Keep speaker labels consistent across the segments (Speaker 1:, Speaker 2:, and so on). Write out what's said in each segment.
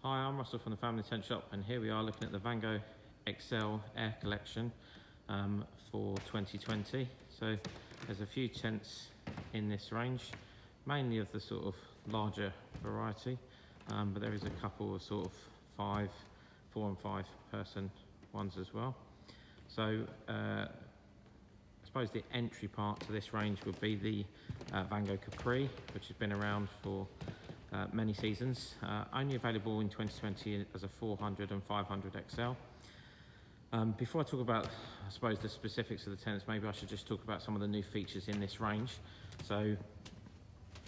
Speaker 1: Hi, I'm Russell from the Family Tent Shop, and here we are looking at the Vango XL Air collection for 2020. So there's a few tents in this range, mainly of the sort of larger variety, but there is a couple of sort of 4 and 5 person ones as well. So I suppose the entry part to this range would be the Vango Capri, which has been around for many seasons, only available in 2020 as a 400 and 500 XL. Before I talk about, I suppose, the specifics of the tents, maybe I should just talk about some of the new features in this range. So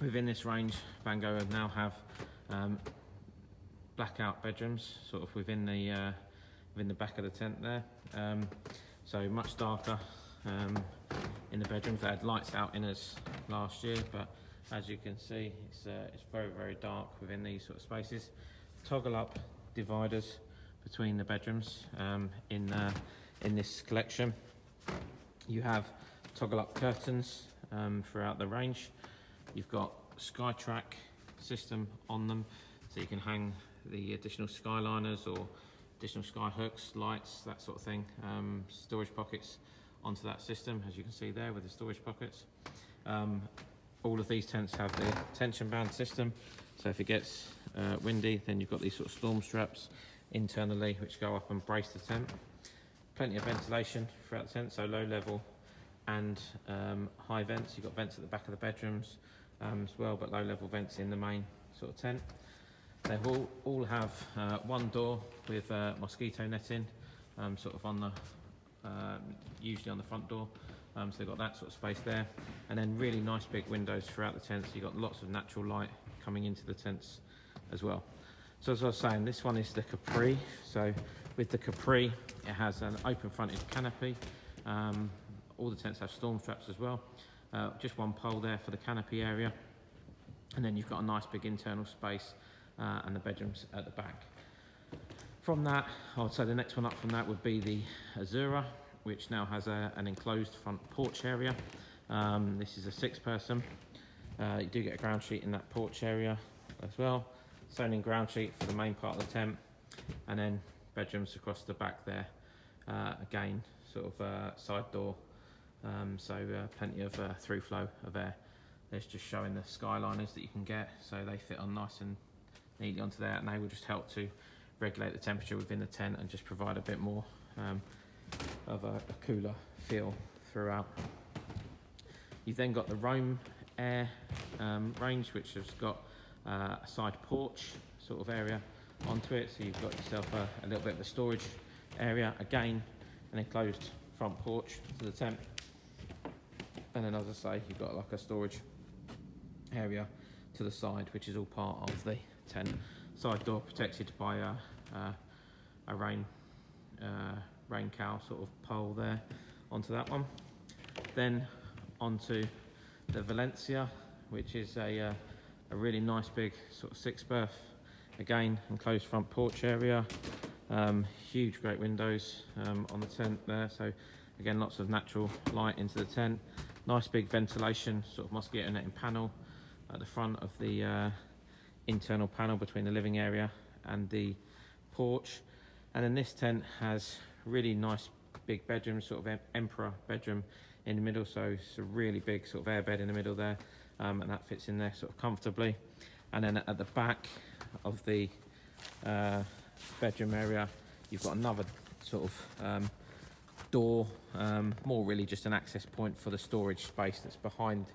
Speaker 1: within this range, Vango now have blackout bedrooms, sort of within the back of the tent there. So much darker in the bedrooms. They had lights out in us last year, but as you can see, it's very dark within these sort of spaces. Toggle up dividers between the bedrooms in this collection. You have toggle up curtains throughout the range. You've got SkyTrack system on them, so you can hang the additional skyliners or additional sky hooks, lights, that sort of thing, storage pockets onto that system, as you can see there with the storage pockets. All of these tents have the tension band system, so if it gets windy, then you've got these sort of storm straps internally which go up and brace the tent. Plenty of ventilation throughout the tent, so low level and high vents. You've got vents at the back of the bedrooms as well, but low level vents in the main sort of tent. They all have one door with mosquito netting, sort of on the usually on the front door. So they've got that sort of space there, and then really nice big windows throughout the tent, so you've got lots of natural light coming into the tents as well. So as I was saying, this one is the Capri. So with the Capri, it has an open fronted canopy. All the tents have storm straps as well. Just one pole there for the canopy area, and then you've got a nice big internal space and the bedrooms at the back. From that, I would say the next one up from that would be the Azura, which now has an enclosed front porch area. This is a 6-person. You do get a ground sheet in that porch area as well. Sewn in ground sheet for the main part of the tent, and then bedrooms across the back there. Again, sort of side door, so plenty of through flow of air. There's just showing the skyliners that you can get, so they fit on nice and neatly onto there, and they will just help to regulate the temperature within the tent and just provide a bit more of a cooler feel throughout. You've then got the Roam Air range, which has got a side porch sort of area onto it, so you've got yourself a little bit of a storage area, again an enclosed front porch to the tent, and then, as I say, you've got like a storage area to the side, which is all part of the tent. Side door protected by a rain cowl sort of pole there onto that one. Then onto the Valencia, which is a really nice big sort of 6-berth, again enclosed front porch area, huge great windows on the tent there, so again lots of natural light into the tent. Nice big ventilation sort of mosquito netting panel at the front of the internal panel between the living area and the porch. And then this tent has really nice big bedroom, sort of emperor bedroom in the middle, so it's a really big sort of airbed in the middle there, and that fits in there sort of comfortably. And then at the back of the bedroom area, you've got another sort of door, more really just an access point for the storage space that's behind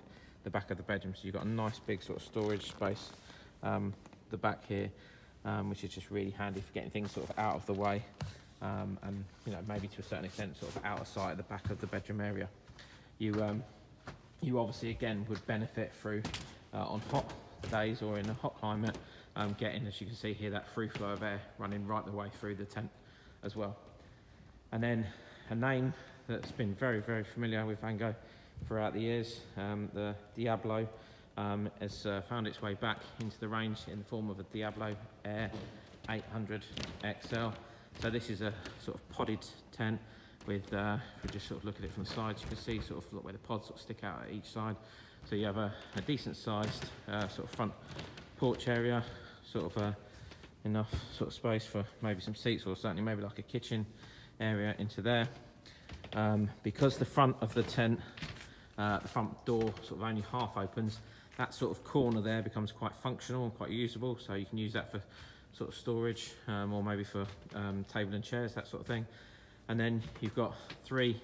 Speaker 1: the back of the bedroom. So you've got a nice big sort of storage space the back here, which is just really handy for getting things sort of out of the way, and maybe to a certain extent sort of out of sight at the back of the bedroom area. You obviously again would benefit through on hot days or in a hot climate, getting, as you can see here, that free flow of air running right the way through the tent as well. And then a name that's been very familiar with Vango throughout the years, the Diablo, has found its way back into the range in the form of a Diablo Air 800 XL. So this is a sort of podded tent with, if we just sort of look at it from the sides, you can see sort of where the pods sort of stick out at each side. So you have a decent sized sort of front porch area, sort of enough sort of space for maybe some seats, or certainly maybe like a kitchen area into there. Because the front of the tent, the front door sort of only half opens, that sort of corner there becomes quite functional and quite usable, so you can use that for sort of storage, or maybe for table and chairs, that sort of thing. And then you've got 3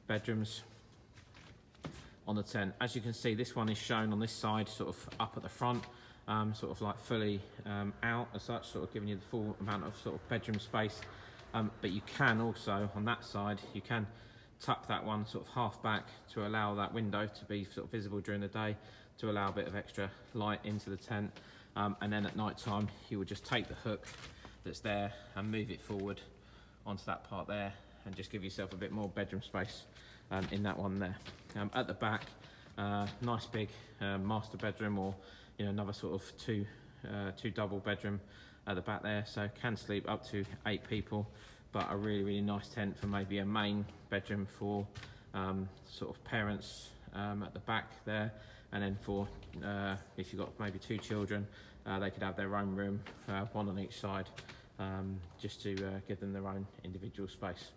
Speaker 1: bedrooms on the tent. As you can see, this one is shown on this side sort of up at the front, sort of like fully out as such, sort of giving you the full amount of sort of bedroom space. But you can also, on that side, you can tuck that one sort of half back to allow that window to be sort of visible during the day, to allow a bit of extra light into the tent. And then at night time, you would just take the hook that's there and move it forward onto that part there, and just give yourself a bit more bedroom space in that one there. At the back, nice big master bedroom, or another sort of two double bedroom at the back there, so can sleep up to 8 people, but a really nice tent for maybe a main bedroom for sort of parents at the back there. And then for if you've got maybe 2 children, they could have their own room, one on each side, just to give them their own individual space.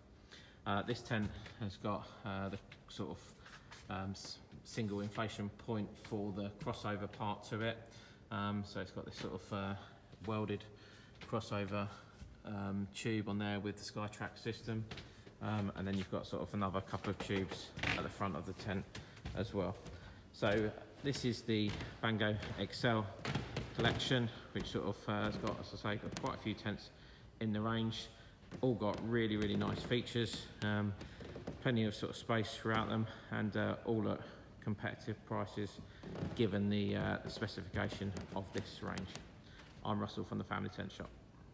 Speaker 1: This tent has got the sort of single inflation point for the crossover part to it. So it's got this sort of welded crossover tube on there with the Skytrack system. And then you've got sort of another couple of tubes at the front of the tent as well. So this is the Vango XL collection, which sort of has got, as I say, got quite a few tents in the range. All got really nice features, plenty of sort of space throughout them, and all at competitive prices given the specification of this range. I'm Russell from the Family Tent Shop.